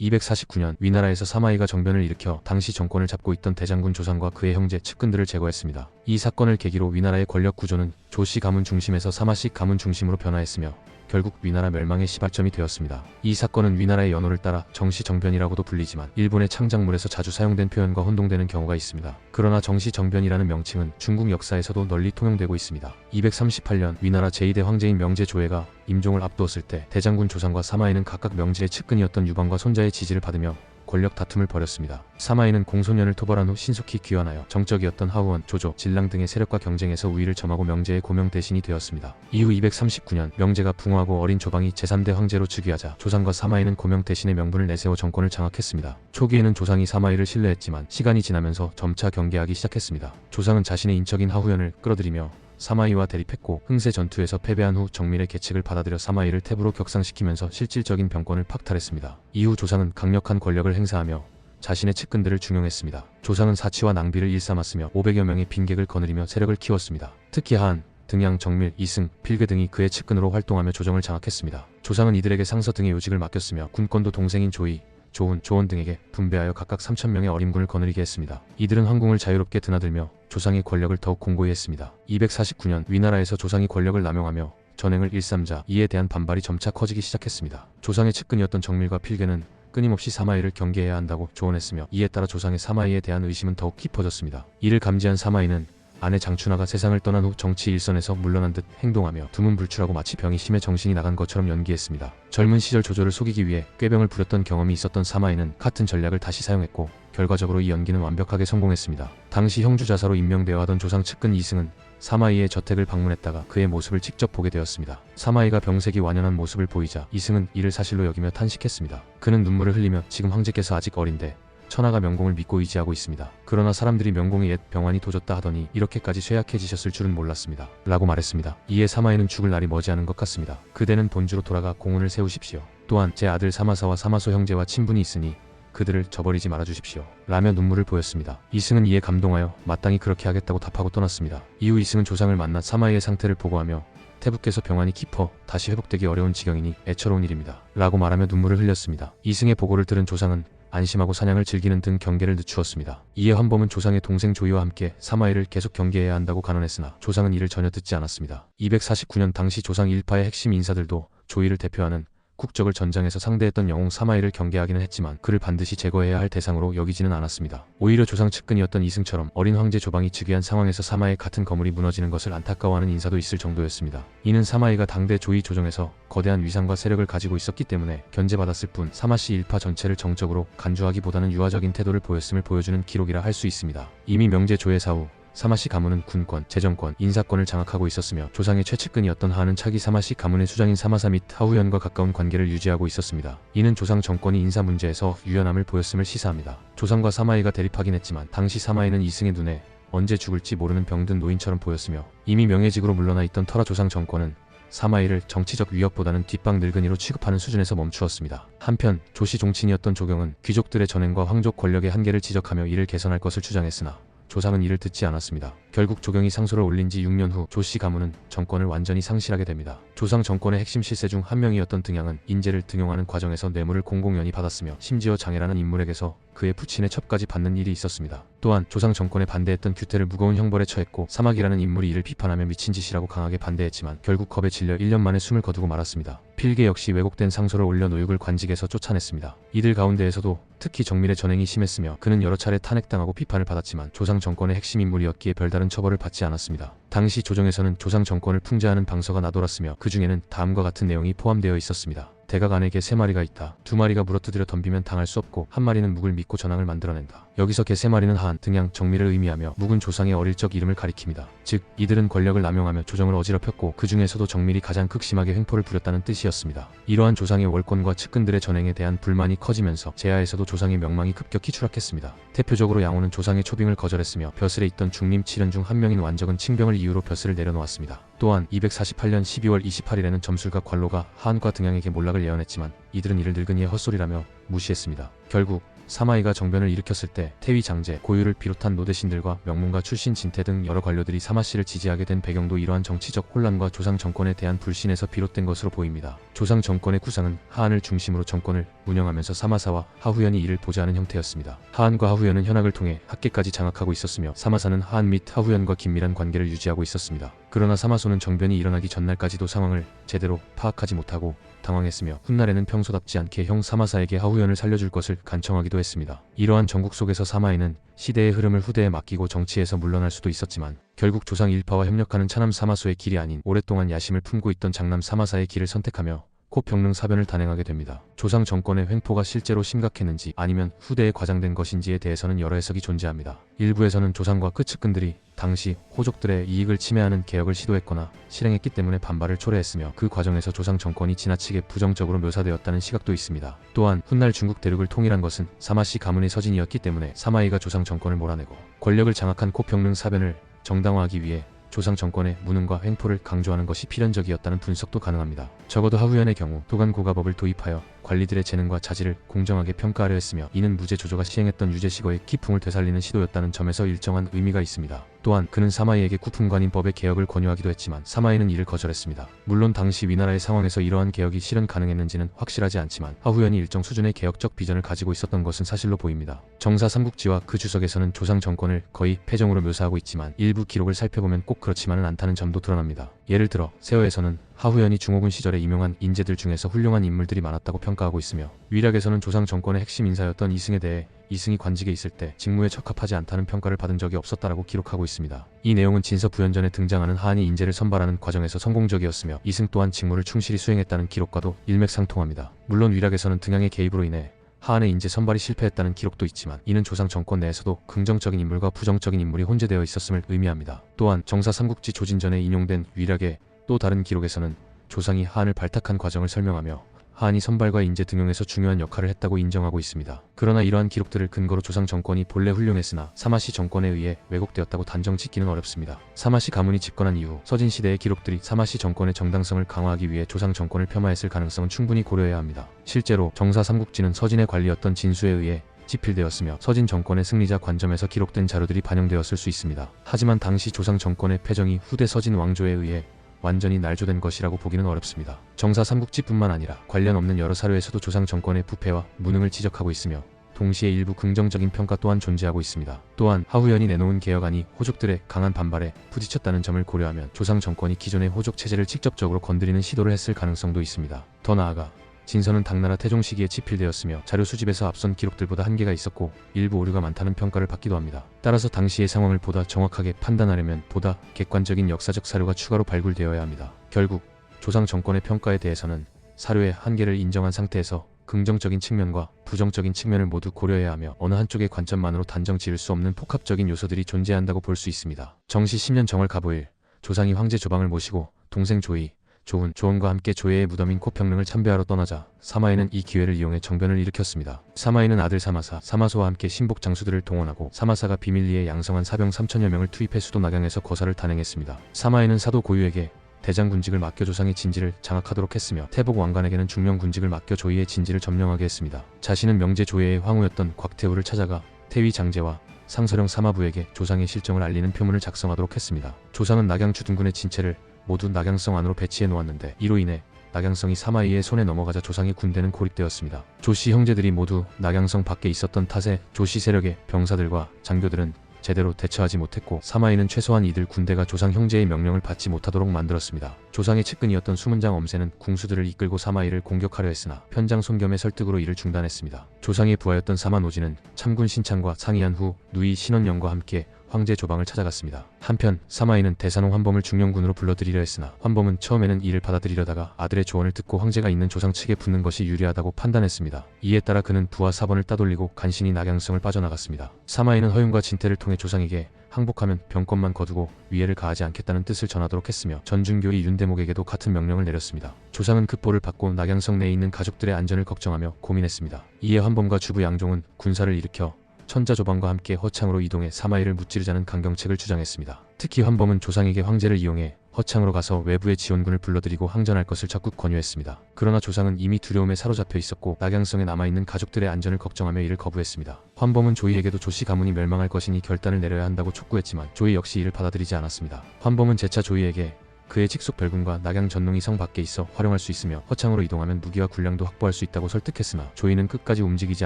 249년 위나라에서 사마이가 정변을 일으켜 당시 정권을 잡고 있던 대장군 조상과 그의 형제 측근들을 제거했습니다. 이 사건을 계기로 위나라의 권력 구조는 조씨 가문 중심에서 사마씨 가문 중심으로 변화했으며 결국 위나라 멸망의 시발점이 되었습니다. 이 사건은 위나라의 연호를 따라 정시정변이라고도 불리지만 일본의 창작물에서 자주 사용된 표현과 혼동되는 경우가 있습니다. 그러나 정시정변이라는 명칭은 중국 역사에서도 널리 통용되고 있습니다. 238년 위나라 제2대 황제인 명제 조회가 임종을 앞두었을 때 대장군 조상과 사마이는 각각 명제의 측근이었던 유방과 손자의 지지를 받으며 권력 다툼을 벌였습니다. 사마이는 공소년을 토벌한 후 신속히 귀환하여 정적이었던 하우원, 조조, 진랑 등의 세력과 경쟁에서 우위를 점하고 명제의 고명 대신이 되었습니다. 이후 239년 명제가 붕어하고 어린 조방이 제3대 황제로 즉위하자 조상과 사마이는 고명 대신의 명분을 내세워 정권을 장악했습니다. 초기에는 조상이 사마이를 신뢰했지만 시간이 지나면서 점차 경계하기 시작했습니다. 조상은 자신의 인척인 하우연을 끌어들이며 사마이와 대립했고 흥세 전투에서 패배한 후 정밀의 계책을 받아들여 사마이를 탭으로 격상시키면서 실질적인 병권을 박탈했습니다. 이후 조상은 강력한 권력을 행사하며 자신의 측근들을 중용했습니다. 조상은 사치와 낭비를 일삼았으며 500여 명의 빈객을 거느리며 세력을 키웠습니다. 특히 한, 등양, 정밀, 이승, 필계 등이 그의 측근으로 활동하며 조정을 장악했습니다. 조상은 이들에게 상서 등의 요직을 맡겼으며 군권도 동생인 조이, 조훈, 조원 등에게 분배하여 각각 3,000명의 어림군을 거느리게 했습니다. 이들은 황궁을 자유롭게 드나들며 조상의 권력을 더욱 공고히 했습니다. 249년 위나라에서 조상이 권력을 남용하며 전횡을 일삼자 이에 대한 반발이 점차 커지기 시작했습니다. 조상의 측근이었던 정밀과 필계는 끊임없이 사마이를 경계해야 한다고 조언했으며 이에 따라 조상의 사마이에 대한 의심은 더욱 깊어졌습니다. 이를 감지한 사마이는 아내 장춘하가 세상을 떠난 후 정치 일선에서 물러난 듯 행동하며 두문불출하고 마치 병이 심해 정신이 나간 것처럼 연기했습니다. 젊은 시절 조조를 속이기 위해 꾀병을 부렸던 경험이 있었던 사마이는 같은 전략을 다시 사용했고 결과적으로 이 연기는 완벽하게 성공했습니다. 당시 형주자사로 임명되어 하던 조상 측근 이승은 사마이의 저택을 방문했다가 그의 모습을 직접 보게 되었습니다. 사마이가 병색이 완연한 모습을 보이자 이승은 이를 사실로 여기며 탄식했습니다. 그는 눈물을 흘리며 지금 황제께서 아직 어린데 천하가 명공을 믿고 의지하고 있습니다. 그러나 사람들이 명공의 옛 병환이 도졌다 하더니 이렇게까지 쇠약해지셨을 줄은 몰랐습니다. 라고 말했습니다. 이에 사마이는 죽을 날이 머지않은 것 같습니다. 그대는 본주로 돌아가 공훈을 세우십시오. 또한 제 아들 사마사와 사마소 형제와 친분이 있으니 그들을 저버리지 말아주십시오. 라며 눈물을 보였습니다. 이승은 이에 감동하여 마땅히 그렇게 하겠다고 답하고 떠났습니다. 이후 이승은 조상을 만나 사마이의 상태를 보고하며 태부께서 병환이 깊어 다시 회복되기 어려운 지경이니 애처로운 일입니다. 라고 말하며 눈물을 흘렸습니다. 이승의 보고를 들은 조상은 안심하고 사냥을 즐기는 등 경계를 늦추었습니다. 이에 환범은 조상의 동생 조이와 함께 사마이를 계속 경계해야 한다고 간언했으나 조상은 이를 전혀 듣지 않았습니다. 249년 당시 조상 일파의 핵심 인사들도 조이를 대표하는 국적을 전장에서 상대했던 영웅 사마이를 경계하기는 했지만 그를 반드시 제거해야 할 대상으로 여기지는 않았습니다. 오히려 조상 측근이었던 이승처럼 어린 황제 조방이 즉위한 상황에서 사마이 같은 거물이 무너지는 것을 안타까워하는 인사도 있을 정도였습니다. 이는 사마이가 당대 조이 조정에서 거대한 위상과 세력을 가지고 있었기 때문에 견제받았을 뿐 사마씨 일파 전체를 정적으로 간주하기보다는 유화적인 태도를 보였음을 보여주는 기록이라 할 수 있습니다. 이미 명제 조회 사후 사마씨 가문은 군권, 재정권, 인사권을 장악하고 있었으며 조상의 최측근이었던 하는 차기 사마씨 가문의 수장인 사마사 및 하우연과 가까운 관계를 유지하고 있었습니다. 이는 조상 정권이 인사 문제에서 유연함을 보였음을 시사합니다. 조상과 사마이가 대립하긴 했지만 당시 사마이는 이승의 눈에 언제 죽을지 모르는 병든 노인처럼 보였으며 이미 명예직으로 물러나 있던 터라 조상 정권은 사마이를 정치적 위협보다는 뒷방 늙은이로 취급하는 수준에서 멈추었습니다. 한편 조씨 종친이었던 조경은 귀족들의 전횡과 황족 권력의 한계를 지적하며 이를 개선할 것을 주장했으나 조상은 이를 듣지 않았습니다. 결국 조경이 상소를 올린 지 6년 후 조씨 가문은 정권을 완전히 상실하게 됩니다. 조상 정권의 핵심 실세 중 한 명이었던 등양은 인재를 등용하는 과정에서 뇌물을 공공연히 받았으며 심지어 장애라는 인물에게서 그의 부친의 첩까지 받는 일이 있었습니다. 또한 조상 정권에 반대했던 규태를 무거운 형벌에 처했고 사막이라는 인물이 이를 비판하며 미친 짓이라고 강하게 반대했지만 결국 겁에 질려 1년 만에 숨을 거두고 말았습니다. 필계 역시 왜곡된 상소를 올려 노육을 관직에서 쫓아냈습니다. 이들 가운데에서도 특히 정밀의 전횡이 심했으며 그는 여러 차례 탄핵당하고 비판을 받았지만 조상 정권의 핵심 인물이었기에 별다른 처벌을 받지 않았습니다. 당시 조정에서는 조상 정권을 풍자하는 방서가 나돌았으며 그 중에는 다음과 같은 내용이 포함되어 있었습니다. 대각안에게 3마리가 있다. 2마리가 물어뜯으려 덤비면 당할 수 없고 한 마리는 묵을 믿고 전황을 만들어낸다. 여기서 개 3마리는 한, 등양, 정밀을 의미하며 묵은 조상의 어릴 적 이름을 가리킵니다. 즉 이들은 권력을 남용하며 조정을 어지럽혔고 그 중에서도 정밀이 가장 극심하게 횡포를 부렸다는 뜻이었습니다. 이러한 조상의 월권과 측근들의 전횡에 대한 불만이 커지면서 제하에서도 조상의 명망이 급격히 추락했습니다. 대표적으로 양호는 조상의 초빙을 거절했으며 벼슬에 있던 중림 7연 중 한 명인 완적은 칭병을 이유로 벼슬을 내려놓았습니다. 또한 248년 12월 28일에는 점술가 관로가 하한과 등양에게 몰락을 예언했지만 이들은 이를 늙은이의 헛소리라며 무시했습니다. 결국 사마이가 정변을 일으켰을 때 태위 장제, 고유를 비롯한 노대신들과 명문가 출신 진태 등 여러 관료들이 사마씨를 지지하게 된 배경도 이러한 정치적 혼란과 조상 정권에 대한 불신에서 비롯된 것으로 보입니다. 조상 정권의 구상은 하한을 중심으로 정권을 운영하면서 사마사와 하후연이 이를 보좌하는 형태였습니다. 하한과 하후연은 현학을 통해 학계까지 장악하고 있었으며 사마사는 하한 및 하후연과 긴밀한 관계를 유지하고 있었습니다. 그러나 사마소는 정변이 일어나기 전날까지도 상황을 제대로 파악하지 못하고 당황했으며 훗날에는 평소답지 않게 형 사마사에게 하후연을 살려줄 것을 간청하기도 했습니다. 이러한 정국 속에서 사마이는 시대의 흐름을 후대에 맡기고 정치에서 물러날 수도 있었지만 결국 조상 일파와 협력하는 차남 사마소의 길이 아닌 오랫동안 야심을 품고 있던 장남 사마사의 길을 선택하며 코평릉 사변을 단행하게 됩니다. 조상 정권의 횡포가 실제로 심각했는지 아니면 후대에 과장된 것인지에 대해서는 여러 해석이 존재합니다. 일부에서는 조상과 끝측근들이 당시 호족들의 이익을 침해하는 개혁을 시도했거나 실행했기 때문에 반발을 초래했으며 그 과정에서 조상 정권이 지나치게 부정적으로 묘사되었다는 시각도 있습니다. 또한 훗날 중국 대륙을 통일한 것은 사마씨 가문의 서진이었기 때문에 사마이가 조상 정권을 몰아내고 권력을 장악한 코평릉 사변을 정당화하기 위해 조상 정권의 무능과 횡포를 강조하는 것이 필연적이었다는 분석도 가능합니다. 적어도 하후연의 경우 도간고가법을 도입하여 관리들의 재능과 자질을 공정하게 평가하려 했으며 이는 무제조조가 시행했던 유제시거의 기풍을 되살리는 시도였다는 점에서 일정한 의미가 있습니다. 또한 그는 사마이에게 구품관인법의 개혁을 권유하기도 했지만 사마이는 이를 거절했습니다. 물론 당시 위나라의 상황에서 이러한 개혁이 실현 가능했는지는 확실하지 않지만 하후연이 일정 수준의 개혁적 비전을 가지고 있었던 것은 사실로 보입니다. 정사 삼국지와 그 주석에서는 조상 정권을 거의 패정으로 묘사하고 있지만 일부 기록을 살펴보면 꼭 그렇지만은 않다는 점도 드러납니다. 예를 들어 세어에서는 하후연이 중호군 시절에 임용한 인재들 중에서 훌륭한 인물들이 많았다고 평가하고 있으며 위락에서는 조상 정권의 핵심 인사였던 이승에 대해 이승이 관직에 있을 때 직무에 적합하지 않다는 평가를 받은 적이 없었다라고 기록하고 있습니다. 이 내용은 진서부연전에 등장하는 하한이 인재를 선발하는 과정에서 성공적이었으며 이승 또한 직무를 충실히 수행했다는 기록과도 일맥상통합니다. 물론 위락에서는 등양의 개입으로 인해 하한의 인재 선발이 실패했다는 기록도 있지만 이는 조상 정권 내에서도 긍정적인 인물과 부정적인 인물이 혼재되어 있었음을 의미합니다. 또한 정사 삼국지 조진전에 인용된 위락의 또 다른 기록에서는 조상이 하한을 발탁한 과정을 설명하며 하한이 선발과 인재 등용에서 중요한 역할을 했다고 인정하고 있습니다. 그러나 이러한 기록들을 근거로 조상 정권이 본래 훌륭했으나 사마씨 정권에 의해 왜곡되었다고 단정 짓기는 어렵습니다. 사마씨 가문이 집권한 이후 서진시대의 기록들이 사마씨 정권의 정당성을 강화하기 위해 조상 정권을 폄하했을 가능성은 충분히 고려해야 합니다. 실제로 정사 삼국지는 서진의 관리였던 진수에 의해 집필되었으며 서진 정권의 승리자 관점에서 기록된 자료들이 반영되었을 수 있습니다. 하지만 당시 조상 정권의 패정이 후대 서진 왕조에 의해 완전히 날조된 것이라고 보기는 어렵습니다. 정사 삼국지뿐만 아니라 관련 없는 여러 사료에서도 조상 정권의 부패와 무능을 지적하고 있으며 동시에 일부 긍정적인 평가 또한 존재하고 있습니다. 또한 하후연이 내놓은 개혁안이 호족들의 강한 반발에 부딪혔다는 점을 고려하면 조상 정권이 기존의 호족 체제를 직접적으로 건드리는 시도를 했을 가능성도 있습니다. 더 나아가 진서는 당나라 태종 시기에 집필되었으며 자료 수집에서 앞선 기록들보다 한계가 있었고 일부 오류가 많다는 평가를 받기도 합니다. 따라서 당시의 상황을 보다 정확하게 판단하려면 보다 객관적인 역사적 사료가 추가로 발굴되어야 합니다. 결국 조상 정권의 평가에 대해서는 사료의 한계를 인정한 상태에서 긍정적인 측면과 부정적인 측면을 모두 고려해야 하며 어느 한쪽의 관점만으로 단정 지을 수 없는 폭합적인 요소들이 존재한다고 볼 수 있습니다. 정시 10년 정월 가보일 조상이 황제 조방을 모시고 동생 조이, 조은과 함께 조예의 무덤인 코평릉을 참배하러 떠나자 사마이는 이 기회를 이용해 정변을 일으켰습니다. 사마이는 아들 사마사, 사마소와 함께 신복 장수들을 동원하고 사마사가 비밀리에 양성한 사병 3천여 명을 투입해 수도 낙양에서 거사를 단행했습니다. 사마이는 사도 고유에게 대장군직을 맡겨 조상의 진지를 장악하도록 했으며 태복 왕관에게는 중령군직을 맡겨 조이의 진지를 점령하게 했습니다. 자신은 명제 조예의 황후였던 곽태우를 찾아가 태위 장제와 상서령 사마부에게 조상의 실정을 알리는 표문을 작성하도록 했습니다. 조상은 낙양 주둔군의 진체를 모두 낙양성 안으로 배치해 놓았는데 이로 인해 낙양성이 사마이의 손에 넘어가자 조상의 군대는 고립되었습니다. 조씨 형제들이 모두 낙양성 밖에 있었던 탓에 조씨 세력의 병사들과 장교들은 제대로 대처하지 못했고 사마이는 최소한 이들 군대가 조상 형제의 명령을 받지 못하도록 만들었습니다. 조상의 측근이었던 수문장 엄세는 궁수들을 이끌고 사마이를 공격하려 했으나 편장 손겸의 설득으로 이를 중단했습니다. 조상의 부하였던 사마노지는 참군 신창과 상의한 후 누이 신원영과 함께 황제 조방을 찾아갔습니다. 한편 사마이는 대산홍 환범을 중령군으로 불러들이려 했으나 환범은 처음에는 이를 받아들이려다가 아들의 조언을 듣고 황제가 있는 조상 측에 붙는 것이 유리하다고 판단했습니다. 이에 따라 그는 부하 사번을 따돌리고 간신히 낙양성을 빠져나갔습니다. 사마이는 허윤과 진태를 통해 조상에게 항복하면 병권만 거두고 위해를 가하지 않겠다는 뜻을 전하도록 했으며 전중교이 윤대목에게도 같은 명령을 내렸습니다. 조상은 급보를 받고 낙양성 내에 있는 가족들의 안전을 걱정하며 고민했습니다. 이에 환범과 주부 양종은 군사를 일으켜 천자조방과 함께 허창으로 이동해 사마이를 무찌르자는 강경책을 주장했습니다. 특히 환범은 조상에게 황제를 이용해 허창으로 가서 외부의 지원군을 불러들이고 항전할 것을 적극 권유했습니다. 그러나 조상은 이미 두려움에 사로잡혀 있었고 낙양성에 남아있는 가족들의 안전을 걱정하며 이를 거부했습니다. 환범은 조이에게도 조씨 가문이 멸망할 것이니 결단을 내려야 한다고 촉구했지만 조이 역시 이를 받아들이지 않았습니다. 환범은 재차 조이에게 그의 직속 별군과 낙양 전농이 성 밖에 있어 활용할 수 있으며 허창으로 이동하면 무기와 군량도 확보할 수 있다고 설득했으나 조이는 끝까지 움직이지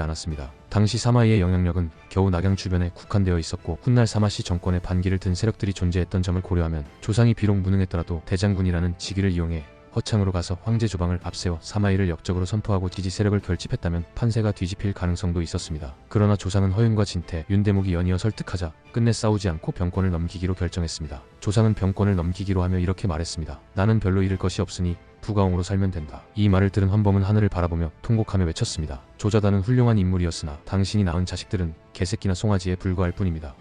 않았습니다. 당시 사마이의 영향력은 겨우 낙양 주변에 국한되어 있었고 훗날 사마시 정권의 반기를 든 세력들이 존재했던 점을 고려하면 조상이 비록 무능했더라도 대장군이라는 직위를 이용해 허창으로 가서 황제 조방을 앞세워 사마이를 역적으로 선포하고 지지 세력을 결집했다면 판세가 뒤집힐 가능성도 있었습니다. 그러나 조상은 허윤과 진태, 윤대목이 연이어 설득하자 끝내 싸우지 않고 병권을 넘기기로 결정했습니다. 조상은 병권을 넘기기로 하며 이렇게 말했습니다. 나는 별로 잃을 것이 없으니 부가옹으로 살면 된다. 이 말을 들은 환범은 하늘을 바라보며 통곡하며 외쳤습니다. 조자다는 훌륭한 인물이었으나 당신이 낳은 자식들은 개새끼나 송아지에 불과할 뿐입니다.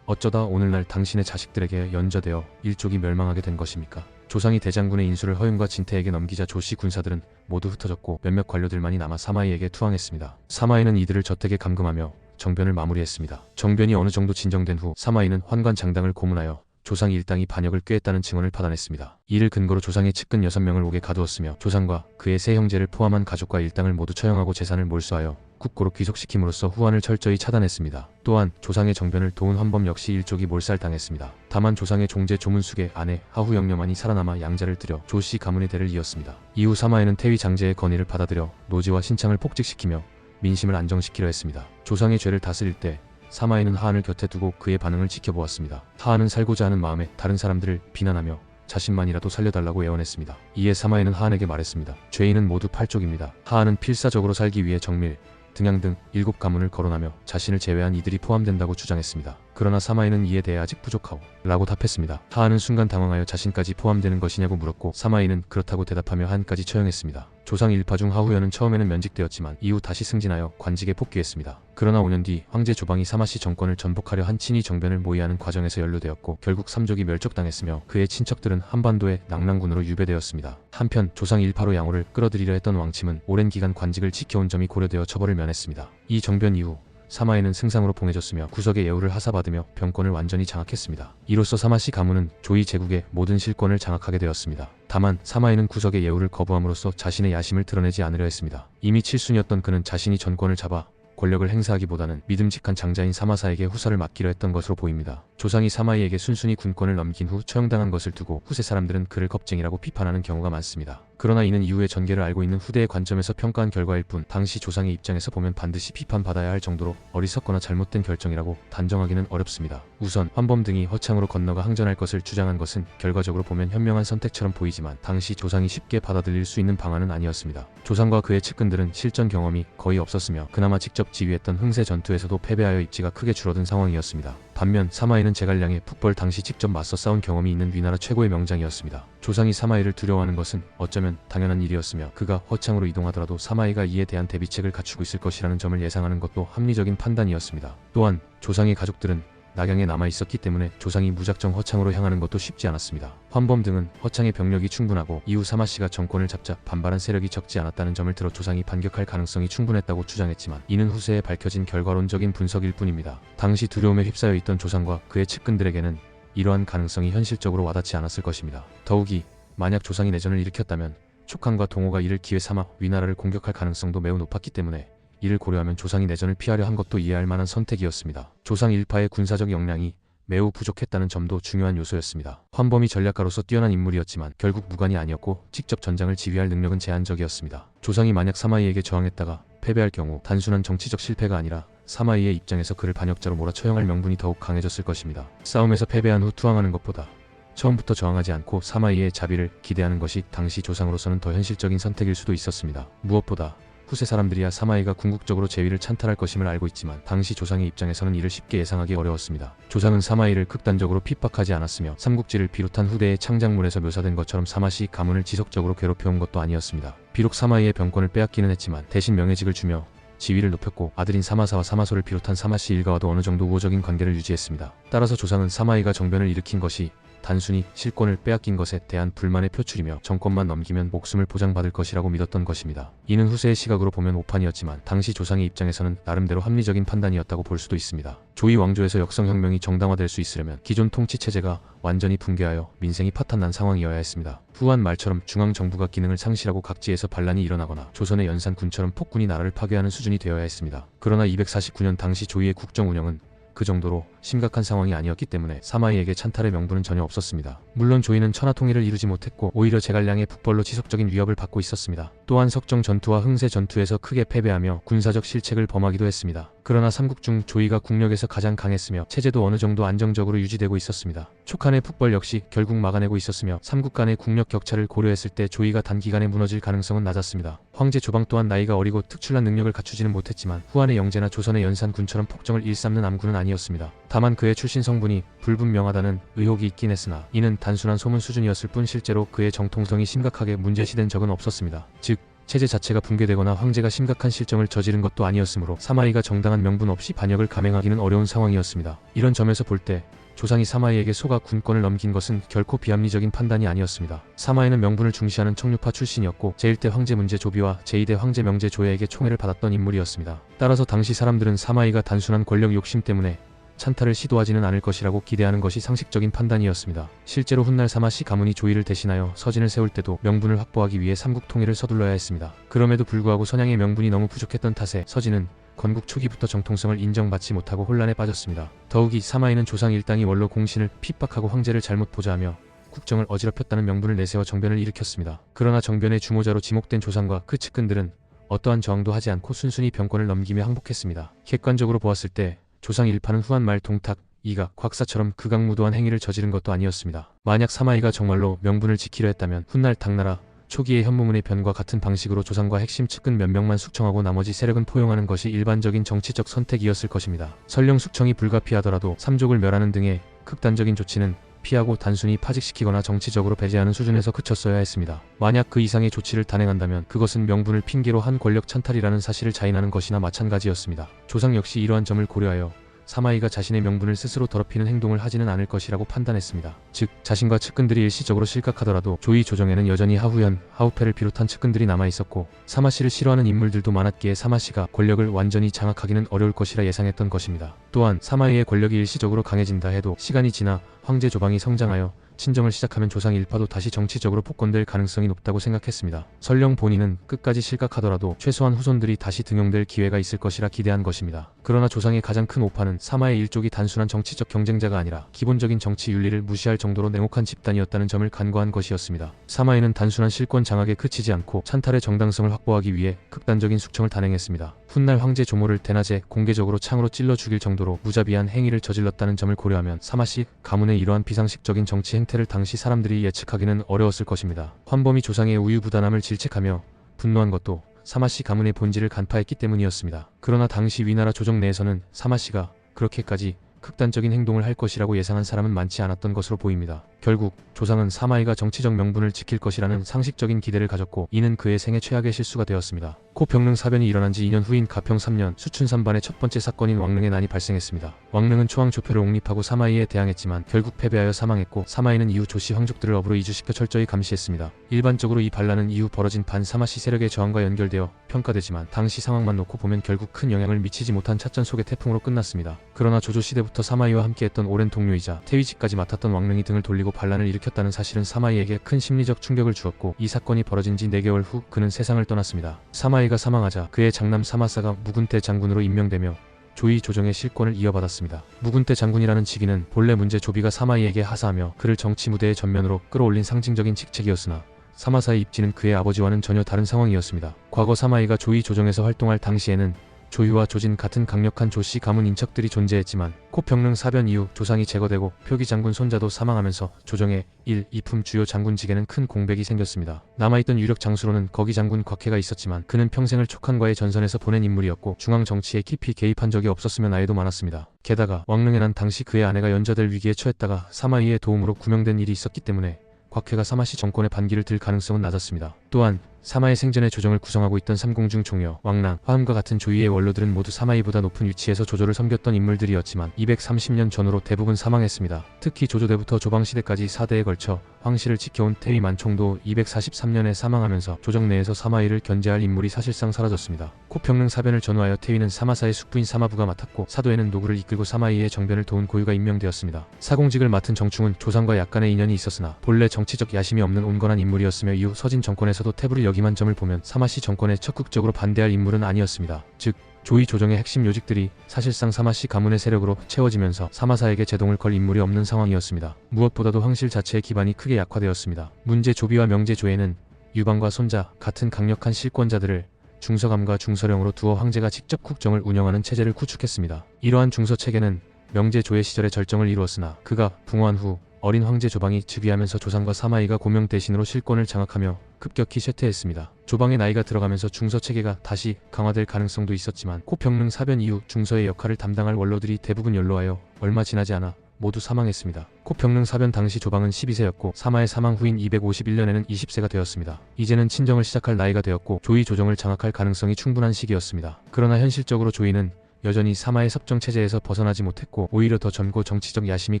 어쩌다 오늘날 당신의 자식들에게 연좌되어 일족이 멸망하게 된 것입니까? 조상이 대장군의 인수를 허윤과 진태에게 넘기자 조씨 군사들은 모두 흩어졌고 몇몇 관료들만이 남아 사마이에게 투항했습니다. 사마이는 이들을 저택에 감금하며 정변을 마무리했습니다. 정변이 어느 정도 진정된 후 사마이는 환관장당을 고문하여 조상 일당이 반역을 꾀했다는 증언을 받아냈습니다. 이를 근거로 조상의 측근 6명을 옥에 가두었으며 조상과 그의 세 형제를 포함한 가족과 일당을 모두 처형하고 재산을 몰수하여 국고로 귀속시킴으로써 후환을 철저히 차단했습니다. 또한 조상의 정변을 도운 환범 역시 일족이 몰살당했습니다. 다만 조상의 종제 조문숙의 아내 하후영녀만이 살아남아 양자를 들여 조씨 가문의 대를 이었습니다. 이후 사마에는 태위 장제의 건의를 받아들여 노지와 신창을 폭직시키며 민심을 안정시키려 했습니다. 조상의 죄를 다스릴 때 사마이는 하한을 곁에 두고 그의 반응을 지켜보았습니다. 하한은 살고자 하는 마음에 다른 사람들을 비난하며 자신만이라도 살려달라고 애원했습니다. 이에 사마이는 하한에게 말했습니다. 죄인은 모두 8족입니다. 하한은 필사적으로 살기 위해 정밀, 등양 등 7가문을 거론하며 자신을 제외한 이들이 포함된다고 주장했습니다. 그러나 사마이는 이에 대해 아직 부족하오 라고 답했습니다. 하한은 순간 당황하여 자신까지 포함되는 것이냐고 물었고 사마이는 그렇다고 대답하며 하한까지 처형했습니다. 조상 일파 중 하후연은 처음에는 면직되었지만 이후 다시 승진하여 관직에 복귀했습니다. 그러나 5년 뒤 황제 조방이 사마시 정권을 전복하려 한 친위 정변을 모의하는 과정에서 연루되었고 결국 삼족이 멸족당했으며 그의 친척들은 한반도의 낙랑군으로 유배되었습니다. 한편 조상 일파로 양호를 끌어들이려 했던 왕침은 오랜 기간 관직을 지켜온 점이 고려되어 처벌을 면했습니다. 이 정변 이후 사마이는 승상으로 봉해졌으며 구석의 예우를 하사받으며 병권을 완전히 장악했습니다. 이로써 사마시 가문은 조이 제국의 모든 실권을 장악하게 되었습니다. 다만 사마이는 구석의 예우를 거부함으로써 자신의 야심을 드러내지 않으려 했습니다. 이미 칠순이었던 그는 자신이 전권을 잡아 권력을 행사하기보다는 믿음직한 장자인 사마사에게 후사를 맡기려 했던 것으로 보입니다. 조상이 사마이에게 순순히 군권을 넘긴 후 처형당한 것을 두고 후세 사람들은 그를 겁쟁이라고 비판하는 경우가 많습니다. 그러나 이는 이후의 전개를 알고 있는 후대의 관점에서 평가한 결과일 뿐 당시 조상의 입장에서 보면 반드시 비판받아야 할 정도로 어리석거나 잘못된 결정이라고 단정하기는 어렵습니다. 우선 환범 등이 허창으로 건너가 항전할 것을 주장한 것은 결과적으로 보면 현명한 선택처럼 보이지만 당시 조상이 쉽게 받아들일 수 있는 방안은 아니었습니다. 조상과 그의 측근들은 실전 경험이 거의 없었으며 그나마 직접 지휘했던 흥세 전투에서도 패배하여 입지가 크게 줄어든 상황이었습니다. 반면 사마이는 제갈량의 북벌 당시 직접 맞서 싸운 경험이 있는 위나라 최고의 명장이었습니다. 조상이 사마이를 두려워하는 것은 어쩌면 당연한 일이었으며 그가 허창으로 이동하더라도 사마이가 이에 대한 대비책을 갖추고 있을 것이라는 점을 예상하는 것도 합리적인 판단이었습니다. 또한 조상의 가족들은 낙양에 남아있었기 때문에 조상이 무작정 허창으로 향하는 것도 쉽지 않았습니다. 환범 등은 허창의 병력이 충분하고 이후 사마씨가 정권을 잡자 반발한 세력이 적지 않았다는 점을 들어 조상이 반격할 가능성이 충분했다고 주장했지만 이는 후세에 밝혀진 결과론적인 분석일 뿐입니다. 당시 두려움에 휩싸여 있던 조상과 그의 측근들에게는 이러한 가능성이 현실적으로 와닿지 않았을 것입니다. 더욱이 만약 조상이 내전을 일으켰다면 촉한과 동호가 이를 기회 삼아 위나라를 공격할 가능성도 매우 높았기 때문에 이를 고려하면 조상이 내전을 피하려 한 것도 이해할 만한 선택이었습니다. 조상 일파의 군사적 역량이 매우 부족했다는 점도 중요한 요소였습니다. 환범이 전략가로서 뛰어난 인물이었지만 결국 무관이 아니었고 직접 전장을 지휘할 능력은 제한적이었습니다. 조상이 만약 사마이에게 저항했다가 패배할 경우 단순한 정치적 실패가 아니라 사마이의 입장에서 그를 반역자로 몰아 처형할 명분이 더욱 강해졌을 것입니다. 싸움에서 패배한 후 투항하는 것보다 처음부터 저항하지 않고 사마이의 자비를 기대하는 것이 당시 조상으로서는 더 현실적인 선택일 수도 있었습니다. 무엇보다 후세 사람들이야 사마이가 궁극적으로 제위를 찬탈할 것임을 알고 있지만 당시 조상의 입장에서는 이를 쉽게 예상하기 어려웠습니다. 조상은 사마이를 극단적으로 핍박하지 않았으며 삼국지를 비롯한 후대의 창작물에서 묘사된 것처럼 사마시 가문을 지속적으로 괴롭혀온 것도 아니었습니다. 비록 사마이의 병권을 빼앗기는 했지만 대신 명예직을 주며 지위를 높였고 아들인 사마사와 사마소를 비롯한 사마시 일가와도 어느 정도 우호적인 관계를 유지했습니다. 따라서 조상은 사마이가 정변을 일으킨 것이 단순히 실권을 빼앗긴 것에 대한 불만의 표출이며 정권만 넘기면 목숨을 보장받을 것이라고 믿었던 것입니다. 이는 후세의 시각으로 보면 오판이었지만 당시 조상의 입장에서는 나름대로 합리적인 판단이었다고 볼 수도 있습니다. 조이 왕조에서 역성혁명이 정당화될 수 있으려면 기존 통치체제가 완전히 붕괴하여 민생이 파탄난 상황이어야 했습니다. 후한 말처럼 중앙정부가 기능을 상실하고 각지에서 반란이 일어나거나 조선의 연산군처럼 폭군이 나라를 파괴하는 수준이 되어야 했습니다. 그러나 249년 당시 조이의 국정 운영은 그 정도로 심각한 상황이 아니었기 때문에 사마이에게 찬탈의 명분은 전혀 없었습니다. 물론 조이는 천하통일을 이루지 못했고 오히려 제갈량의 북벌로 지속적인 위협을 받고 있었습니다. 또한 석정 전투와 흥세 전투에서 크게 패배하며 군사적 실책을 범하기도 했습니다. 그러나 삼국 중 조이가 국력에서 가장 강했으며 체제도 어느 정도 안정적으로 유지되고 있었습니다. 촉한의 북벌 역시 결국 막아내고 있었으며 삼국 간의 국력 격차를 고려했을 때 조이가 단기간에 무너질 가능성은 낮았습니다. 황제 조방 또한 나이가 어리고 특출난 능력을 갖추지는 못했지만 후한의 영제나 조선의 연산군처럼 폭정을 일삼는 암군은 아니었습니다. 다만 그의 출신 성분이 불분명하다는 의혹이 있긴 했으나 이는 단순한 소문 수준이었을 뿐 실제로 그의 정통성이 심각하게 문제시된 적은 없었습니다. 즉 체제 자체가 붕괴되거나 황제가 심각한 실정을 저지른 것도 아니었으므로 사마이가 정당한 명분 없이 반역을 감행하기는 어려운 상황이었습니다. 이런 점에서 볼 때 조상이 사마이에게 소가 군권을 넘긴 것은 결코 비합리적인 판단이 아니었습니다. 사마이는 명분을 중시하는 청류파 출신이었고 제1대 황제 문제 조비와 제2대 황제 명제 조야에게 총애를 받았던 인물이었습니다. 따라서 당시 사람들은 사마이가 단순한 권력 욕심 때문에 찬탈을 시도하지는 않을 것이라고 기대하는 것이 상식적인 판단이었습니다. 실제로 훗날 사마시 가문이 조이를 대신하여 서진을 세울 때도 명분을 확보하기 위해 삼국 통일을 서둘러야 했습니다. 그럼에도 불구하고 선양의 명분이 너무 부족했던 탓에 서진은 건국 초기부터 정통성을 인정받지 못하고 혼란에 빠졌습니다. 더욱이 사마이는 조상 일당이 원로 공신을 핍박하고 황제를 잘못 보좌하며 국정을 어지럽혔다는 명분을 내세워 정변을 일으켰습니다. 그러나 정변의 주모자로 지목된 조상과 그 측근들은 어떠한 저항도 하지 않고 순순히 병권을 넘기며 항복했습니다. 객관적으로 보았을 때 조상 일파는 후한 말 동탁, 이각, 곽사처럼 극악무도한 행위를 저지른 것도 아니었습니다. 만약 사마이가 정말로 명분을 지키려 했다면 훗날 당나라 초기의 현무문의 변과 같은 방식으로 조상과 핵심 측근 몇 명만 숙청하고 나머지 세력은 포용하는 것이 일반적인 정치적 선택이었을 것입니다. 설령 숙청이 불가피하더라도 삼족을 멸하는 등의 극단적인 조치는 피하고 단순히 파직시키거나 정치적으로 배제하는 수준에서 그쳤어야 했습니다. 만약 그 이상의 조치를 단행한다면 그것은 명분을 핑계로 한 권력 찬탈이라는 사실을 자인하는 것이나 마찬가지였습니다. 조상 역시 이러한 점을 고려하여 사마이가 자신의 명분을 스스로 더럽히는 행동을 하지는 않을 것이라고 판단했습니다. 즉 자신과 측근들이 일시적으로 실각하더라도 조이 조정에는 여전히 하후현, 하우페를 비롯한 측근들이 남아있었고 사마씨를 싫어하는 인물들도 많았기에 사마씨가 권력을 완전히 장악하기는 어려울 것이라 예상했던 것입니다. 또한 사마이의 권력이 일시적으로 강해진다 해도 시간이 지나 황제 조방이 성장하여 친정을 시작하면 조상 일파도 다시 정치적으로 폭권될 가능성이 높다고 생각했습니다. 설령 본인은 끝까지 실각하더라도 최소한 후손들이 다시 등용될 기회가 있을 것이라 기대한 것입니다. 그러나 조상의 가장 큰 오판은 사마의 일족이 단순한 정치적 경쟁자가 아니라 기본적인 정치 윤리를 무시할 정도로 냉혹한 집단이었다는 점을 간과한 것이었습니다. 사마이는 단순한 실권 장악에 그치지 않고 찬탈의 정당성을 확보하기 위해 극단적인 숙청을 단행했습니다. 훗날 황제 조모를 대낮에 공개적으로 창으로 찔러 죽일 정도로 무자비한 행위를 저질렀다는 점을 고려하면 사마씨 가문의 이러한 비상식적인 정치 행태를 당시 사람들이 예측하기는 어려웠을 것입니다. 환범이 조상의 우유부단함을 질책하며 분노한 것도 사마씨 가문의 본질을 간파했기 때문이었습니다. 그러나 당시 위나라 조정 내에서는 사마씨가 그렇게까지 극단적인 행동을 할 것이라고 예상한 사람은 많지 않았던 것으로 보입니다. 결국 조상은 사마이가 정치적 명분을 지킬 것이라는 상식적인 기대를 가졌고 이는 그의 생애 최악의 실수가 되었습니다. 코병릉 사변이 일어난 지 2년 후인 가평 3년 수춘3반의 첫 번째 사건인 왕릉의 난이 발생했습니다. 왕릉은 초왕 조표를 옹립하고 사마이에 대항했지만 결국 패배하여 사망했고 사마이는 이후 조씨 황족들을 업으로 이주시켜 철저히 감시했습니다. 일반적으로 이 반란은 이후 벌어진 반사마씨 세력의 저항과 연결되어 평가되지만 당시 상황만 놓고 보면 결국 큰 영향을 미치지 못한 찻전 속의 태풍으로 끝났습니다. 그러나 조조 시대부터 사마이와 함께했던 오랜 동료이자 태위직까지 맡았던 왕릉이 등을 돌리고 반란을 일으켰다는 사실은 사마이에게 큰 심리적 충격을 주었고 이 사건이 벌어진 지 4개월 후 그는 세상을 떠났습니다. 사마이가 사망하자 그의 장남 사마사가 무군대 장군으로 임명되며 조이 조정의 실권을 이어받았습니다. 무군대 장군이라는 직위는 본래 문제 조비가 사마이에게 하사하며 그를 정치 무대의 전면으로 끌어올린 상징적인 직책이었으나 사마사의 입지는 그의 아버지와는 전혀 다른 상황이었습니다. 과거 사마이가 조이 조정에서 활동할 당시에는 조유와 조진 같은 강력한 조씨 가문 인척들이 존재했지만 코병릉 사변 이후 조상이 제거되고 표기 장군 손자도 사망하면서 조정의 1, 2품 주요 장군직에는 큰 공백이 생겼습니다. 남아있던 유력 장수로는 거기 장군 곽해가 있었지만 그는 평생을 촉한과의 전선에서 보낸 인물이었고 중앙 정치에 깊이 개입한 적이 없었으면 아예도 많았습니다. 게다가 왕릉의 난 당시 그의 아내가 연좌될 위기에 처했다가 사마이의 도움으로 구명된 일이 있었기 때문에 곽해가 사마씨 정권의 반기를 들 가능성은 낮았습니다. 또한 사마의 생전에 조정을 구성하고 있던 삼공중 종려, 왕랑, 화음과 같은 조위의 원로들은 모두 사마이보다 높은 위치에서 조조를 섬겼던 인물들이었지만 230년 전후로 대부분 사망했습니다. 특히 조조대부터 조방시대까지 4대에 걸쳐 황실을 지켜온 태위 만총도 243년에 사망하면서 조정 내에서 사마이를 견제할 인물이 사실상 사라졌습니다. 코평릉 사변을 전후하여 태위는 사마사의 숙부인 사마부가 맡았고 사도에는 노구를 이끌고 사마이의 정변을 도운 고유가 임명되었습니다. 사공직을 맡은 정충은 조상과 약간의 인연이 있었으나 본래 정치적 야심이 없는 온건한 인물이었으며 이후 서진 정권에서도 태부를 역임한 점을 보면 사마씨 정권에 적극적으로 반대할 인물은 아니었습니다. 즉 조위 조정의 핵심 요직들이 사실상 사마씨 가문의 세력으로 채워지면서 사마사에게 제동을 걸 인물이 없는 상황이었습니다. 무엇보다도 황실 자체의 기반이 크게 약화되었습니다. 문제 조비와 명제 조에는 유방과 손자 같은 강력한 실권자들을 중서감과 중서령으로 두어 황제가 직접 국정을 운영하는 체제를 구축했습니다. 이러한 중서체계는 명제 조의 시절에 절정을 이루었으나 그가 붕어한 후 어린 황제 조방이 즉위하면서 조상과 사마이가 고명 대신으로 실권을 장악하며 급격히 쇠퇴했습니다. 조방의 나이가 들어가면서 중서체계가 다시 강화될 가능성도 있었지만 코평릉 사변 이후 중서의 역할을 담당할 원로들이 대부분 연로하여 얼마 지나지 않아 모두 사망했습니다. 코평릉 사변 당시 조방은 12세였고 사마의 사망 후인 251년에는 20세가 되었습니다. 이제는 친정을 시작할 나이가 되었고 조위 조정을 장악할 가능성이 충분한 시기였습니다. 그러나 현실적으로 조위는 여전히 사마의 섭정 체제에서 벗어나지 못했고 오히려 더 젊고 정치적 야심이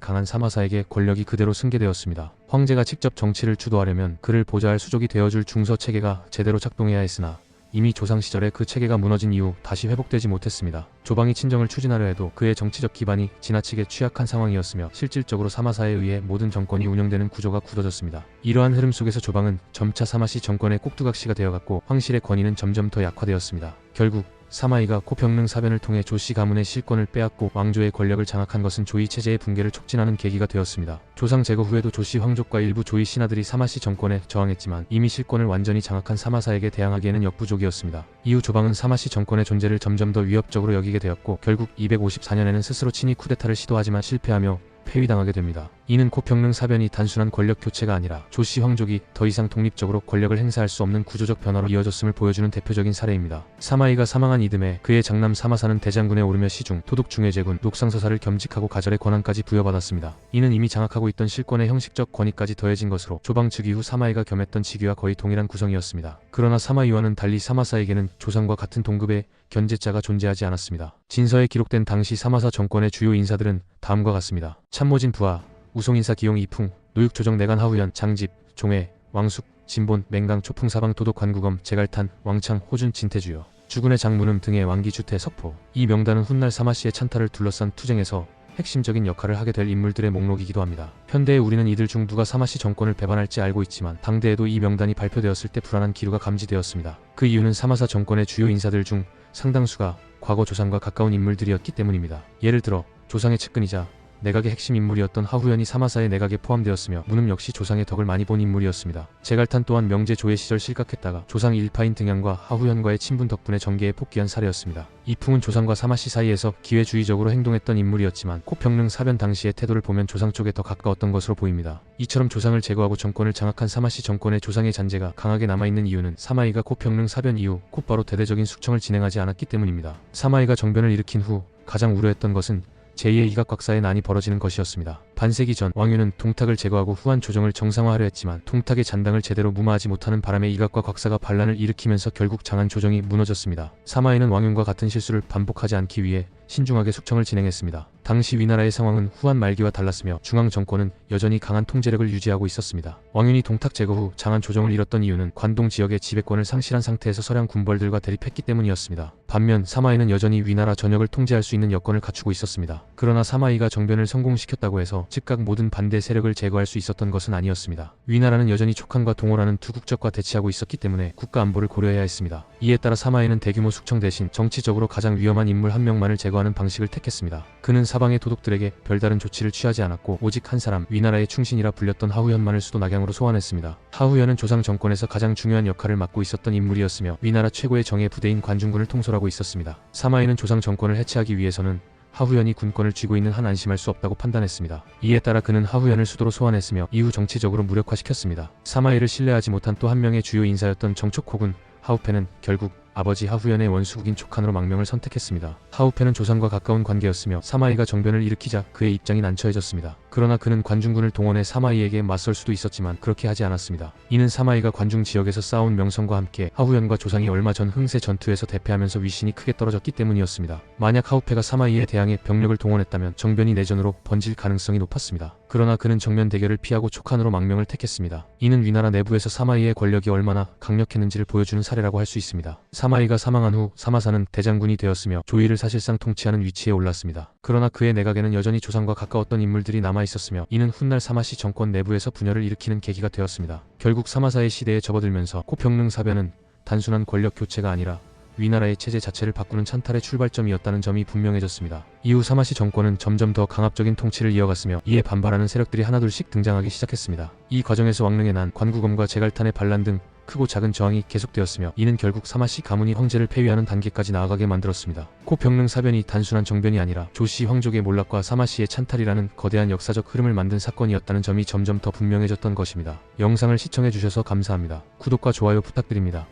강한 사마사에게 권력이 그대로 승계되었습니다. 황제가 직접 정치를 주도하려면 그를 보좌할 수족이 되어줄 중서 체계가 제대로 작동해야 했으나 이미 조상 시절에 그 체계가 무너진 이후 다시 회복되지 못했습니다. 조방이 친정을 추진하려 해도 그의 정치적 기반이 지나치게 취약한 상황이었으며 실질적으로 사마사에 의해 모든 정권이 운영되는 구조가 굳어졌습니다. 이러한 흐름 속에서 조방은 점차 사마씨 정권의 꼭두각시가 되어갔고 황실의 권위는 점점 더 약화되었습니다. 결국 사마이가 코평릉 사변을 통해 조씨 가문의 실권을 빼앗고 왕조의 권력을 장악한 것은 조위 체제의 붕괴를 촉진하는 계기가 되었습니다. 조상 제거 후에도 조씨 황족과 일부 조위 신하들이 사마씨 정권에 저항했지만 이미 실권을 완전히 장악한 사마사에게 대항하기에는 역부족이었습니다. 이후 조방은 사마씨 정권의 존재를 점점 더 위협적으로 여기게 되었고 결국 254년에는 스스로 친위 쿠데타를 시도하지만 실패하며 폐위당하게 됩니다. 이는 코평릉 사변이 단순한 권력 교체가 아니라 조씨 황족이 더 이상 독립적으로 권력을 행사할 수 없는 구조적 변화로 이어졌음을 보여주는 대표적인 사례입니다. 사마이가 사망한 이듬해 그의 장남 사마사는 대장군에 오르며 시중, 도독 중해제군, 녹상서사를 겸직하고 가절의 권한까지 부여받았습니다. 이는 이미 장악하고 있던 실권의 형식적 권위까지 더해진 것으로 조방 즉위 후 사마이가 겸했던 직위와 거의 동일한 구성이었습니다. 그러나 사마이와는 달리 사마사에게는 조상과 같은 동급의 견제자가 존재하지 않았습니다. 진서에 기록된 당시 사마사 정권의 주요 인사들은 다음과 같습니다. 참모진 부하, 우송인사 기용 이풍, 노육조정 내간 하우연, 장집, 종회, 왕숙, 진본, 맹강, 초풍사방, 도독, 관구검, 제갈탄, 왕창, 호준, 진태주요, 주군의 장문음 등의 왕기, 주태, 석포. 이 명단은 훗날 사마씨의 찬탈을 둘러싼 투쟁에서 핵심적인 역할을 하게 될 인물들의 목록이기도 합니다. 현대의 우리는 이들 중 누가 사마씨 정권을 배반할지 알고 있지만 당대에도 이 명단이 발표되었을 때 불안한 기류가 감지되었습니다. 그 이유는 사마사 정권의 주요 인사들 중 상당수가 과거 조상과 가까운 인물들이었기 때문입니다. 예를 들어 조상의 측근이자 내각의 핵심 인물이었던 하후연이 사마사의 내각에 포함되었으며 문음 역시 조상의 덕을 많이 본 인물이었습니다. 제갈탄 또한 명제 조의 시절 실각했다가 조상 일파인 등양과 하후연과의 친분 덕분에 정계에 복귀한 사례였습니다. 이풍은 조상과 사마씨 사이에서 기회주의적으로 행동했던 인물이었지만 코평릉 사변 당시의 태도를 보면 조상 쪽에 더 가까웠던 것으로 보입니다. 이처럼 조상을 제거하고 정권을 장악한 사마씨 정권의 조상의 잔재가 강하게 남아있는 이유는 사마이가 코평릉 사변 이후 곧바로 대대적인 숙청을 진행하지 않았기 때문입니다. 사마이가 정변을 일으킨 후 가장 우려했던 것은 제2의 이각곽사의 난이 벌어지는 것이었습니다. 반세기 전 왕유는 동탁을 제거하고 후한 조정을 정상화하려 했지만 동탁의 잔당을 제대로 무마하지 못하는 바람에 이각과 곽사가 반란을 일으키면서 결국 장안 조정이 무너졌습니다. 사마이는 왕윤과 같은 실수를 반복하지 않기 위해 신중하게 숙청을 진행했습니다. 당시 위나라의 상황은 후한 말기와 달랐으며 중앙 정권은 여전히 강한 통제력을 유지하고 있었습니다. 왕윤이 동탁 제거 후 장안 조정을 잃었던 이유는 관동 지역의 지배권을 상실한 상태에서 서량 군벌들과 대립했기 때문이었습니다. 반면 사마이는 여전히 위나라 전역을 통제할 수 있는 여건을 갖추고 있었습니다. 그러나 사마이가 정변을 성공시켰다고 해서 즉각 모든 반대 세력을 제거할 수 있었던 것은 아니었습니다. 위나라는 여전히 촉한과 동호라는 두 국적과 대치하고 있었기 때문에 국가 안보를 고려해야 했습니다. 이에 따라 사마이는 대규모 숙청 대신 정치적으로 가장 위험한 인물 한 명만을 제거하는 방식을 택했습니다. 그는 사방의 도독들에게 별다른 조치를 취하지 않았고 오직 한 사람, 위나라의 충신이라 불렸던 하후연만을 수도 낙양으로 소환했습니다. 하후연은 조상 정권에서 가장 중요한 역할을 맡고 있었던 인물이었으며 위나라 최고의 정예 부대인 관중군을 통솔하고 있었습니다. 사마이는 조상 정권을 해체하기 위해서는 하후연이 군권을 쥐고 있는 한 안심할 수 없다고 판단했습니다. 이에 따라 그는 하후연을 수도로 소환했으며 이후 정치적으로 무력화시켰습니다. 사마이를 신뢰하지 못한 또 한 명의 주요 인사였던 정촉혹은 하우페는 결국 아버지 하후연의 원수국인 촉한으로 망명을 선택했습니다. 하우페는 조상과 가까운 관계였으며 사마이가 정변을 일으키자 그의 입장이 난처해졌습니다. 그러나 그는 관중군을 동원해 사마이에게 맞설 수도 있었지만 그렇게 하지 않았습니다. 이는 사마이가 관중 지역에서 쌓아온 명성과 함께 하후연과 조상이 얼마 전 흥세 전투에서 대패하면서 위신이 크게 떨어졌기 때문이었습니다. 만약 하우페가 사마이에 대항해 병력을 동원했다면 정변이 내전으로 번질 가능성이 높았습니다. 그러나 그는 정면 대결을 피하고 촉한으로 망명을 택했습니다. 이는 위나라 내부에서 사마이의 권력이 얼마나 강력했는지를 보여주는 사례라고 할 수 있습니다. 사마이가 사망한 후 사마사는 대장군이 되었으며 조이를 사실상 통치하는 위치에 올랐습니다. 그러나 그의 내각에는 여전히 조상과 가까웠던 인물들이 남아있었으며 이는 훗날 사마시 정권 내부에서 분열을 일으키는 계기가 되었습니다. 결국 사마사의 시대에 접어들면서 코평릉사변은 단순한 권력 교체가 아니라 위나라의 체제 자체를 바꾸는 찬탈의 출발점이었다는 점이 분명해졌습니다. 이후 사마시 정권은 점점 더 강압적인 통치를 이어갔으며 이에 반발하는 세력들이 하나둘씩 등장하기 시작했습니다. 이 과정에서 왕릉의 난, 관구검과 제갈탄의 반란 등 크고 작은 저항이 계속되었으며 이는 결국 사마시 가문이 황제를 폐위하는 단계까지 나아가게 만들었습니다. 코평릉 사변이 단순한 정변이 아니라 조씨 황족의 몰락과 사마시의 찬탈이라는 거대한 역사적 흐름을 만든 사건이었다는 점이 점점 더 분명해졌던 것입니다. 영상을 시청해주셔서 감사합니다. 구독과 좋아요 부탁드립니다.